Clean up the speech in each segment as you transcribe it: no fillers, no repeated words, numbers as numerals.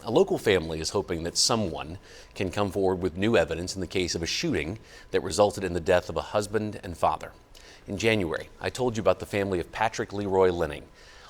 A local family is hoping that someone can come forward with new evidence in the case of a shooting that resulted in the death of a husband and father. In January, I told you about the family of Patrick Leroy Linning.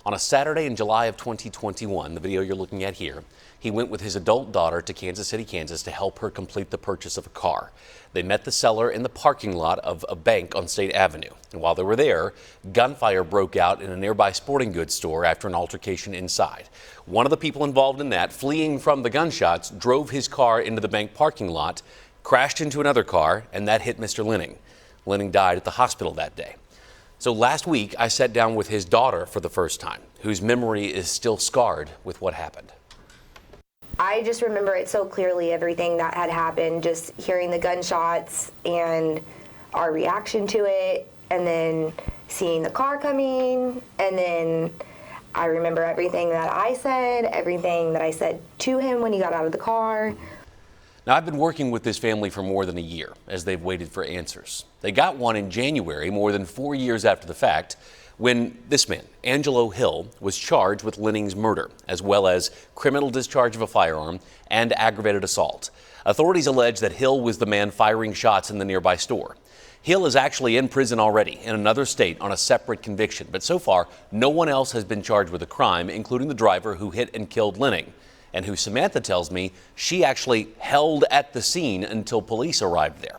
On a Saturday in July of 2021, the video you're looking at here, he went with his adult daughter to Kansas City, Kansas to help her complete the purchase of a car. They met the seller in the parking lot of a bank on State Avenue. And while they were there, gunfire broke out in a nearby sporting goods store after an altercation inside. One of the people involved in that, fleeing from the gunshots, drove his car into the bank parking lot, crashed into another car, and that hit Mr. Linning. Linning died at the hospital that day. So last week, I sat down with his daughter for the first time, whose memory is still scarred with what happened. I just remember it so clearly, everything that had happened, just hearing the gunshots and our reaction to it, and then seeing the car coming, and then I remember everything that I said, everything that I said to him when he got out of the car. Now, I've been working with this family for more than a year as they've waited for answers. They got one in January, more than 4 years after the fact, when this man, Angelo Hill, was charged with Linning's murder, as well as criminal discharge of a firearm and aggravated assault. Authorities allege that Hill was the man firing shots in the nearby store. Hill is actually in prison already in another state on a separate conviction, but so far, no one else has been charged with a crime, including the driver who hit and killed Linning, and who Samantha tells me she actually held at the scene until police arrived there.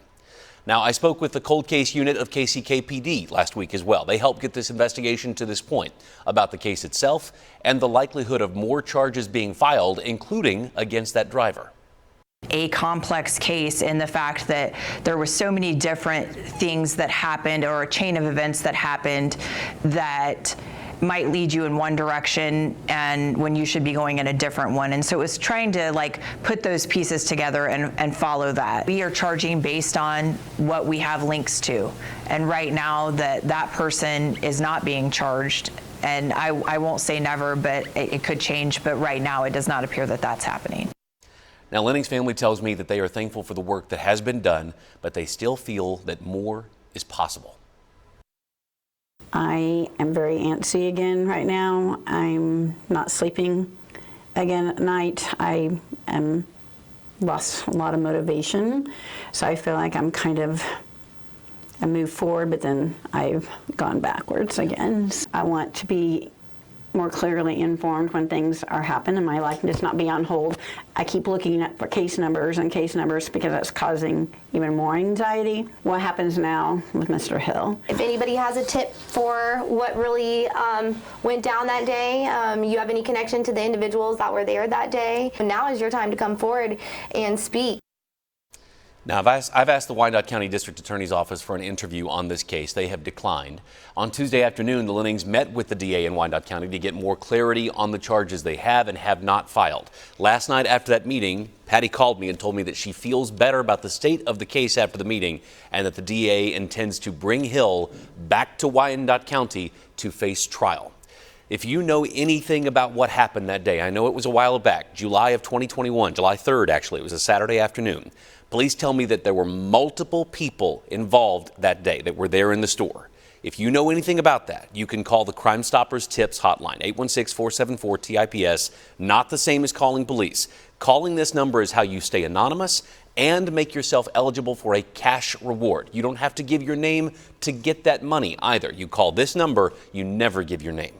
Now, I spoke with the cold case unit of KCKPD last week as well. They helped get this investigation to this point about the case itself and the likelihood of more charges being filed, including against that driver. A complex case in the fact that there were so many different things that happened, or a chain of events that happened, that might lead you in one direction and when you should be going in a different one. And so it was trying to put those pieces together and follow that. We are charging based on what we have links to. And right now that person is not being charged. And I won't say never, but it could change. But right now it does not appear that that's happening. Now, Linning's family tells me that they are thankful for the work that has been done, but they still feel that more is possible. I am very antsy again right now. I'm not sleeping again at night. I am lost a lot of motivation. So I feel like I moved forward, but then I've gone backwards again. I want to be more clearly informed when things are happening in my life and just not be on hold. I keep looking at for case numbers because that's causing even more anxiety. What happens now with Mr. Hill? If anybody has a tip for what really went down that day, you have any connection to the individuals that were there that day, now is your time to come forward and speak. Now, I've asked the Wyandotte County District Attorney's Office for an interview on this case. They have declined. On Tuesday afternoon, the Linnings met with the DA in Wyandotte County to get more clarity on the charges they have and have not filed. Last night after that meeting, Patty called me and told me that she feels better about the state of the case after the meeting and that the DA intends to bring Hill back to Wyandotte County to face trial. If you know anything about what happened that day, I know it was a while back, July of 2021, July 3rd actually, it was a Saturday afternoon. Police tell me that there were multiple people involved that day that were there in the store. If you know anything about that, you can call the Crime Stoppers Tips hotline, 816-474-TIPS, not the same as calling police. Calling this number is how you stay anonymous and make yourself eligible for a cash reward. You don't have to give your name to get that money either. You call this number, you never give your name.